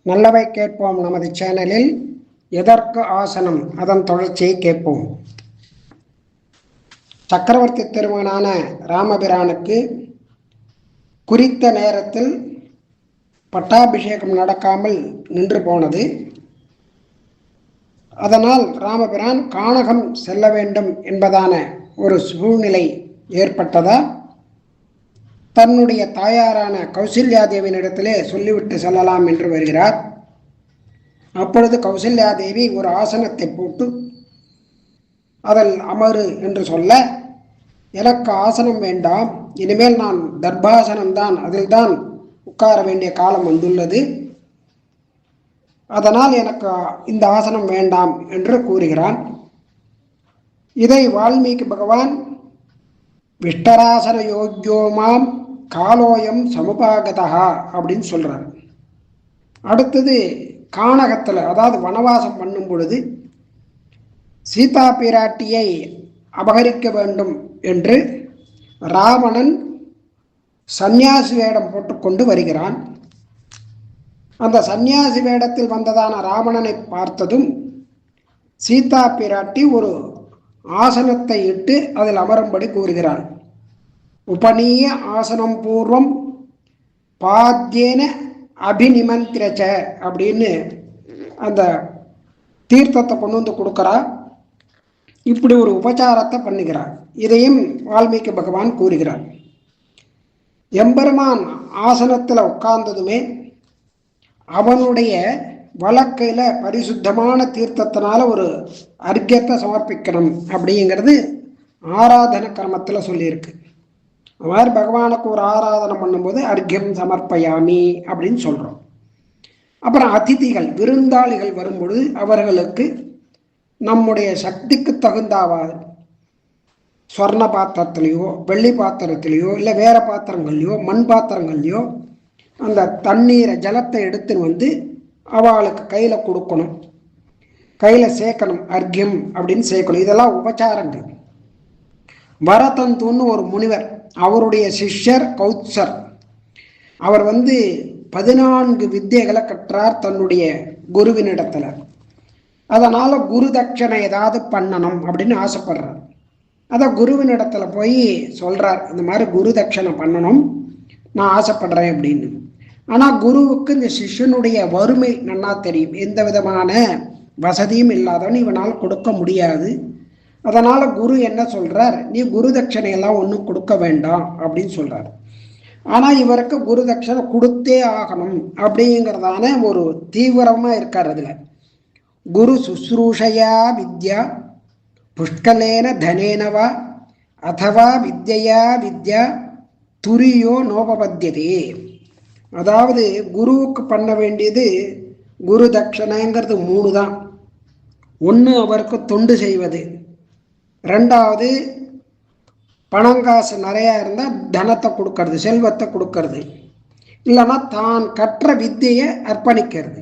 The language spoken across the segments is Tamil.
நல்லவை கேட்போம் நமது சேனலில் எதற்கு ஆசனம் அதன் தொடர்ச்சியை கேட்போம். சக்கரவர்த்தி திருமகனான ராமபிரானுக்கு குறித்த நேரத்தில் பட்டாபிஷேகம் நடக்காமல் நின்று போனது. அதனால் ராமபிரான் கானகம் செல்ல வேண்டும் என்பதான ஒரு சூழ்நிலை ஏற்பட்டதால் தன்னுடைய தாயாரான கௌசல்யாதேவியினிடத்திலே சொல்லிவிட்டு செல்லலாம் என்று வருகிறார். அப்பொழுது கௌசல்யாதேவி ஒரு ஆசனத்தை போட்டு அதில் அமரு என்று சொல்ல, எனக்கு ஆசனம் வேண்டாம், இனிமேல் நான் தர்பாசனம்தான், அதில் தான் உட்கார வேண்டிய காலம் வந்துள்ளது, அதனால் எனக்கு இந்த ஆசனம் வேண்டாம் என்று கூறுகிறான். இதை வால்மீகி பகவான் விஷ்டராசன யோக்யோமாம் காலோயம் சமுபாகதா அப்படின்னு சொல்றார். அடுத்தது கானகத்தில், அதாவது வனவாசம் பண்ணும் பொழுது சீதா பிராட்டியை அபகரிக்க வேண்டும் என்று ராவணன் சந்நியாசி வேடம் போட்டுக்கொண்டு வருகிறான். அந்த சந்நியாசி வேடத்தில் வந்ததான ராவணனை பார்த்ததும் சீதா பிராட்டி ஒரு ஆசனத்தை இட்டு அதில் அமரும்படி கூறுகிறாள். உபநீய ஆசனம் பூர்வம் பாத்யேன அபிநிமந்திரச்ச அப்படின்னு அந்த தீர்த்தத்தை கொண்டு வந்து கொடுக்குறா. இப்படி ஒரு உபச்சாரத்தை பண்ணுகிறார். இதையும் வால்மீகி பகவான் கூறுகிறார். எம்பெருமான் ஆசனத்தில் உட்கார்ந்ததுமே அவனுடைய வழக்கையில் பரிசுத்தமான தீர்த்தத்தினால ஒரு அர்க்கியத்தை சமர்ப்பிக்கணும் அப்படிங்கிறது ஆராதன கிரமத்தில் சொல்லியிருக்கு. அது மாதிரி பகவானுக்கு ஒரு ஆராதனை பண்ணும்போது அர்க்கியம் சமர்ப்பயாமி அப்படின்னு சொல்கிறோம். அப்புறம் அதிதிகள், விருந்தாளிகள் வரும்பொழுது அவர்களுக்கு நம்முடைய சக்திக்கு தகுந்தாவாறு ஸ்வர்ண பாத்திரத்திலையோ வெள்ளி பாத்திரத்திலையோ இல்லை வேற பாத்திரங்கள்லையோ மண் பாத்திரங்கள்லையோ அந்த தண்ணீரை ஜலத்தை எடுத்துன்னு வந்து அவளுக்கு கையில் கொடுக்கணும், கையில் சேர்க்கணும், அர்க்கியம் அப்படின்னு சேர்க்கணும். இதெல்லாம் உபச்சாரங்கள். வரதந்துன்னு ஒரு முனிவர், அவருடைய சிஷ்யர் கௌத்சர், அவர் 14 வித்தைகளை கற்றார் தன்னுடைய குருவினிடத்துல. அதனால குரு தட்சணை ஏதாவது பண்ணணும் அப்படின்னு ஆசைப்படுறார். அதை குருவினிடத்துல போய் சொல்றார், இந்த மாதிரி குரு தட்சணை பண்ணணும் நான் ஆசைப்படுறேன் அப்படின்னு. ஆனால் குருவுக்கு இந்த சிஷ்யனுடைய வறுமை நன்னா தெரியும், எந்த விதமான வசதியும் இல்லாதவன் இவனால் கொடுக்க முடியாது. அதனால குரு என்ன சொல்றார், நீ குரு தட்சணையெல்லாம் ஒன்றும் கொடுக்க வேண்டாம் அப்படின்னு சொல்றார். ஆனால் இவருக்கு குரு தட்சணை கொடுத்தே ஆகணும் அப்படிங்கிறதான ஒரு தீவிரமாக இருக்கார். அதில் குரு சுஸ்ரூஷையா வித்யா புஷ்கலேன தனேனவா அதவா வித்யா வித்யா துரியோ நோபபத்தியதே. அதாவது குருவுக்கு பண்ண வேண்டியது குரு தட்சணைங்கிறது 3 தான். ஒன்று அவருக்கு தொண்டு செய்வது, ரெண்டாவது பணங்காசு நிறையா இருந்தால் தனத்தை கொடுக்கறது, செல்வத்தை கொடுக்கறது, இல்லைன்னா தான் கற்ற வித்தையை அர்ப்பணிக்கிறது.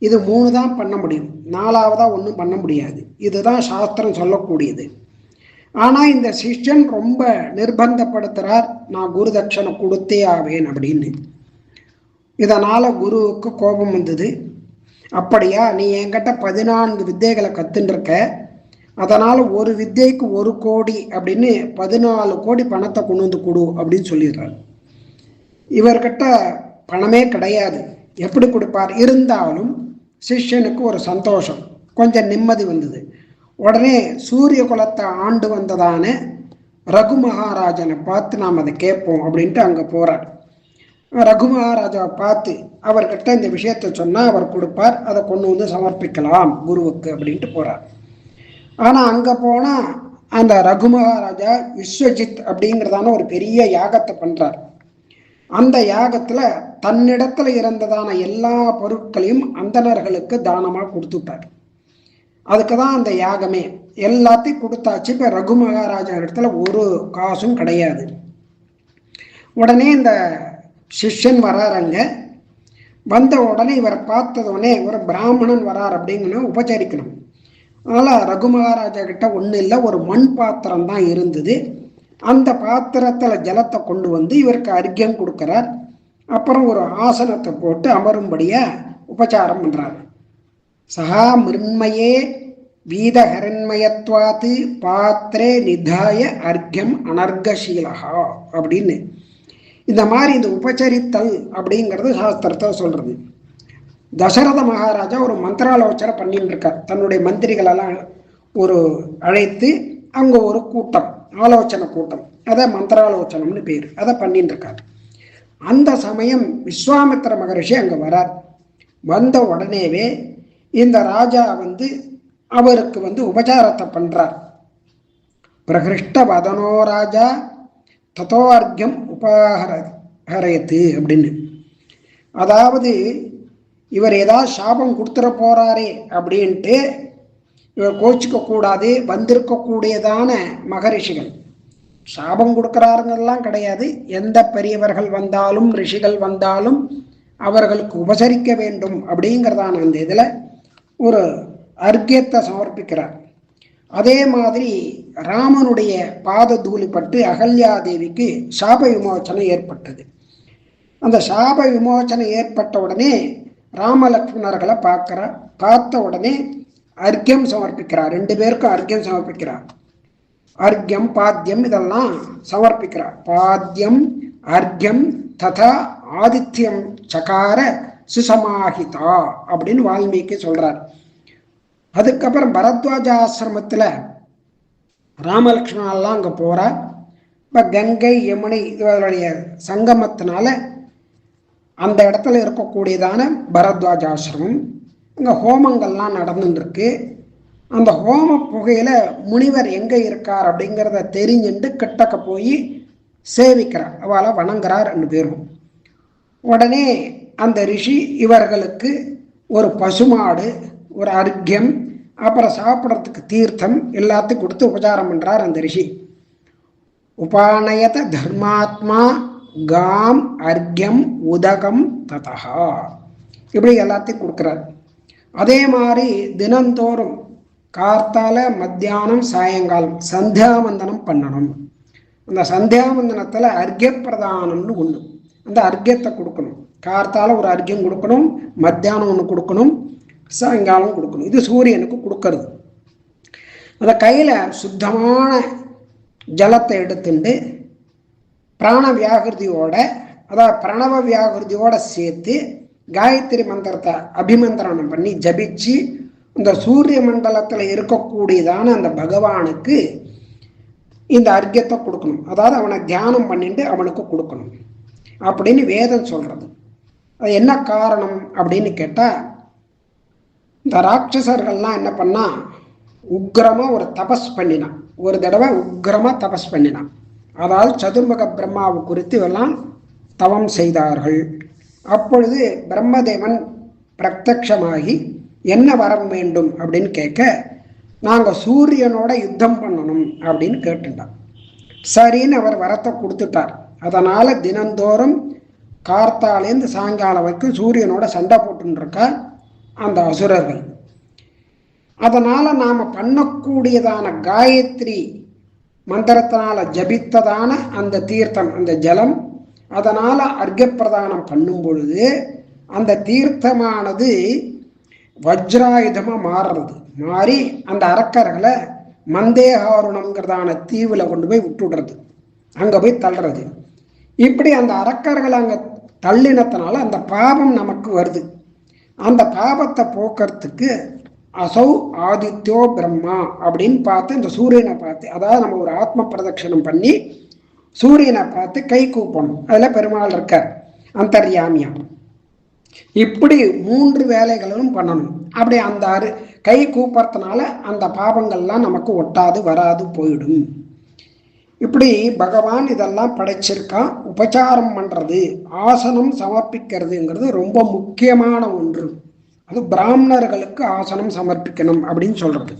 இது 3 தான் பண்ண முடியும், 4வதாக ஒன்றும் பண்ண முடியாது. இதுதான் சாஸ்திரம் சொல்லக்கூடியது. ஆனால் இந்த சிஷ்யன் ரொம்ப நிர்பந்தப்படுத்துகிறார், நான் குரு தட்சணை கொடுத்தே ஆவேன் அப்படின்னு. இதனால் குருவுக்கு கோபம் வந்தது. அப்படியா, நீ என்கிட்ட 14 வித்தைகளை கற்றுருக்க, அதனால் ஒரு வித்தைக்கு 1 கோடி அப்படின்னு 14 கோடி பணத்தை கொண்டு வந்து கொடு அப்படின்னு சொல்லிடுறார். இவர்கிட்ட பணமே கிடையாது, எப்படி கொடுப்பார்? இருந்தாலும் சிஷ்யனுக்கு ஒரு சந்தோஷம், கொஞ்சம் நிம்மதி வந்தது. உடனே சூரிய குலத்தை ஆண்டு வந்ததான ரகு மகாராஜனை பார்த்து நாம் அதை கேட்போம் அப்படின்ட்டு அங்கே போகிறார். ரகு மகாராஜாவை பார்த்து அவர்கிட்ட இந்த விஷயத்தை சொன்னால் அவர் கொடுப்பார், அதை கொண்டு வந்து சமர்ப்பிக்கலாம் குருவுக்கு அப்படின்ட்டு போகிறார். ஆனால் அங்கே போனால் அந்த ரகு மகாராஜா விஸ்வஜித் அப்படிங்கிறதான ஒரு பெரிய யாகத்தை பண்ணுறார். அந்த யாகத்தில் தன்னிடத்தில் இருந்ததான எல்லா பொருட்களையும் அந்தணர்களுக்கு தானமாக கொடுத்துட்டார். அதுக்கு தான் அந்த யாகமே. எல்லாத்தையும் கொடுத்தாச்சு. இப்போ ரகு மகாராஜா இடத்துல ஒரு காசும் கிடையாது. உடனே இந்த சிஷ்யன் வராருங்க. வந்த உடனே இவரை பார்த்ததுடனே ஒரு பிராமணன் வரார் அப்படிங்கன்னு உபச்சரிக்கணும். அதனால் ரகு மகாராஜா கிட்ட ஒன்றும் இல்லை, ஒரு மண் பாத்திரம் தான் இருந்தது. அந்த பாத்திரத்தில் ஜலத்தை கொண்டு வந்து இவருக்கு அர்க்கியம் கொடுக்குறார். அப்புறம் ஒரு ஆசனத்தை போட்டு அமரும்படியாக உபச்சாரம் பண்றாரு. சகா மிருண்மயே வீதஹரண்மயத்வாத்து பாத்திரே நிதாய அர்க்கியம் அனர்கசீலகா அப்படின்னு இந்த மாதிரி இந்த உபச்சரித்தல் அப்படிங்கிறது சாஸ்திரத்தை சொல்றது. தசரத மகாராஜா ஒரு மந்திராலோசனை பண்ணிட்டு இருக்கார். தன்னுடைய மந்திரிகளெல்லாம் ஒரு அழைத்து அவங்க ஒரு கூட்டம், ஆலோசனை கூட்டம், அதை மந்திராலோசனம்னு பேர், அதை பண்ணிட்டு இருக்கார். அந்த சமயம் விஸ்வாமித்திர மகரிஷி அங்கே வரார். வந்த உடனேவே இந்த ராஜா அவருக்கு உபச்சாரத்தை பண்றார். பிரகிருஷ்ட வதனோ ராஜா ததோ அர்க்கியம் உபஹரயத்து அப்படின்னு. அதாவது இவர் ஏதாவது சாபம் கொடுத்துட போறாரே அப்படின்ட்டு இவர் கோச்சிக்க கூடாது. வந்திருக்கக்கூடியதான மகரிஷிகள் சாபம் கொடுக்கிறாருங்கெல்லாம் கிடையாது. எந்த பெரியவர்கள் வந்தாலும் ரிஷிகள் வந்தாலும் அவர்களுக்கு உபசரிக்க வேண்டும் அப்படிங்கிறதான அந்த இதில் ஒரு அர்க்கியத்தை சமர்ப்பிக்கிறார். அதே மாதிரி ராமனுடைய பாத தூளிப்பட்டு அகல்யாதேவிக்கு சாப விமோச்சனை ஏற்பட்டது. அந்த சாப விமோச்சனை ஏற்பட்ட உடனே ராமலக்ஷ்மணர்களை பார்க்கிறார். பார்த்த உடனே அர்க்கியம் சமர்ப்பிக்கிறார். 2 பேருக்கும் அர்க்கியம் சமர்ப்பிக்கிறார். அர்க்கியம் பாத்தியம் இதெல்லாம் சமர்ப்பிக்கிறார். பாத்தியம் அர்க்கியம் ததா ஆதித்யம் சகார சுசமாஹிதா அப்படின்னு வால்மீகி சொல்றார். அதுக்கப்புறம் பரத்வாஜ ஆசிரமத்தில் ராமலக்ஷ்மணெல்லாம் அங்கே போகிறார். இப்போ கங்கை யமுனை இதனுடைய சங்கமத்தினால அந்த இடத்துல இருக்கக்கூடியதான பரத்வாஜ ஆசிரமம், அங்கே ஹோமங்கள்லாம் நடந்துருக்கு. அந்த ஹோம புகையில் முனிவர் எங்கே இருக்கார் அப்படிங்கிறத தெரிஞ்சுட்டு கிட்டக்க போய் சேவிக்கிறார். அவளை வணங்குறார் 2 பேரும். உடனே அந்த ரிஷி இவர்களுக்கு ஒரு பசுமாடு, ஒரு அர்க்கியம், அப்புறம் சாப்பிட்றதுக்கு தீர்த்தம் எல்லாத்தையும் கொடுத்து உபச்சாரம் பண்றார் அந்த ரிஷி. உபானயத தர்மாத்மா காம் அர்க்கியம் உதகம் ததா இப்படி எல்லாத்தையும் கொடுக்குறார். அதே மாதிரி தினந்தோறும் கார்த்தால மத்தியானம் சாயங்காலம் சந்தியாவந்தனம் பண்ணணும். அந்த சந்தியாவந்தனத்தில் அர்க்கிய பிரதானம்னு ஒன்று, அந்த அர்க்கியத்தை கொடுக்கணும். கார்த்தால ஒரு அர்க்கியம் கொடுக்கணும், மத்தியானம் ஒன்று கொடுக்கணும், சாயங்காலம் கொடுக்கணும். இது சூரியனுக்கு கொடுக்கறது. அந்த கையில் சுத்தமான ஜலத்தை எடுத்துட்டு பிராண வியாகிருதியோட, அதாவது பிரணவ வியாகிருதியோட சேர்த்து காயத்ரி மந்திரத்தை அபிமந்திரணம் பண்ணி ஜபிச்சு இந்த சூரிய மண்டலத்தில் இருக்கக்கூடியதான அந்த பகவானுக்கு இந்த அர்க்கியத்தை கொடுக்கணும். அதாவது அவனை தியானம் பண்ணிட்டு அவனுக்கு கொடுக்கணும் அப்படின்னு வேதம் சொல்றது. அது என்ன காரணம் அப்படின்னு கேட்டால், இந்த ராட்சசர்கள்லாம் என்ன பண்ணா, உக்ரமா ஒரு தபஸ் பண்ணினான். ஒரு தடவை உக்ரமா தபஸ் பண்ணினான். அதாவது சதுர்முக பிரம்மாவை குறித்து எல்லாம் தவம் செய்தார்கள். அப்பொழுது பிரம்மதேவன் பிரத்யக்ஷமாகி என்ன வரம் வேண்டும் அப்படின்னு கேட்க, நாங்கள் சூரியனோட யுத்தம் பண்ணணும் அப்படின்னு கேட்டுட்டான். சரின்னு அவர் வரத்தை கொடுத்துட்டார். அதனால தினந்தோறும் கார்த்தாலேருந்து சாயங்காலம் வரைக்கும் சூரியனோட சண்டை போட்டுருக்கா அந்த அசுரர்கள். அதனால நாம பண்ணக்கூடியதான காயத்ரி மந்திரத்தினால ஜபித்ததான அந்த தீர்த்தம், அந்த ஜலம், அதனால அர்க்கிய பிரதானம் பண்ணும் பொழுது அந்த தீர்த்தமானது வஜ்ராயுதமா மாறுறது. மாறி அந்த அரக்கர்களை மந்தேகாருணம்ங்கிறதான தீவுல கொண்டு போய் விட்டுடுறது, அங்க போய் தள்ளுறது. இப்படி அந்த அரக்கர்களை அங்க தள்ளினத்தினால அந்த பாபம் நமக்கு வருது. அந்த பாபத்தை போக்குறதுக்கு அசௌ ஆதித்யோ பிரம்மா அப்படின்னு பார்த்து இந்த சூரியனை பார்த்து, அதாவது நம்ம ஒரு ஆத்ம பிரதட்சணம் பண்ணி சூரியனை பார்த்து கை கூப்பணும். அதுல பெருமாள் இருக்கார் அந்தர்யாமியா. இப்படி 3 வேலைகளும் பண்ணணும். அப்படி அந்த கை கூப்பறதுனால அந்த பாபங்கள்லாம் நமக்கு ஒட்டாது, வராது, போயிடும். இப்படி பகவான் இதெல்லாம் படைச்சிருக்கான். உபச்சாரம் பண்றது, ஆசனம் சமர்ப்பிக்கிறதுங்கிறது ரொம்ப முக்கியமான ஒன்று. அது பிராமணர்களுக்கு ஆசனம் சமர்ப்பிக்கணும் அப்படின்னு சொல்றது.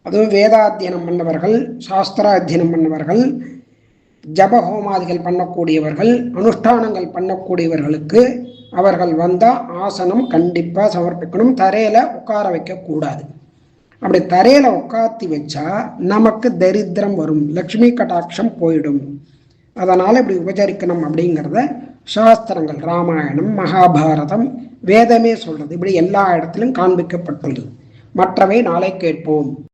அதுவும் வேதாத்தியனம் பண்ணவர்கள், சாஸ்திராத்தியனம் பண்ணவர்கள், ஜபஹோமாதிகள் பண்ணக்கூடியவர்கள், அனுஷ்டானங்கள் பண்ணக்கூடியவர்களுக்கு அவர்கள் வந்தால் ஆசனம் கண்டிப்பாக சமர்ப்பிக்கணும். தரையில் உட்கார வைக்கக்கூடாது. அப்படி தரையில் உட்காத்தி வச்சா நமக்கு தரித்திரம் வரும், லக்ஷ்மி கடாட்சம் போயிடும். அதனால் இப்படி உபச்சரிக்கணும் அப்படிங்கிறத சாஸ்திரங்கள் ராமாயணம் மகாபாரதம் வேதமே சொல்றது. இப்படி எல்லா இடத்திலும் காண்பிக்கப்பட்டுள்ளது. மற்றவை நாளை கேட்போம்.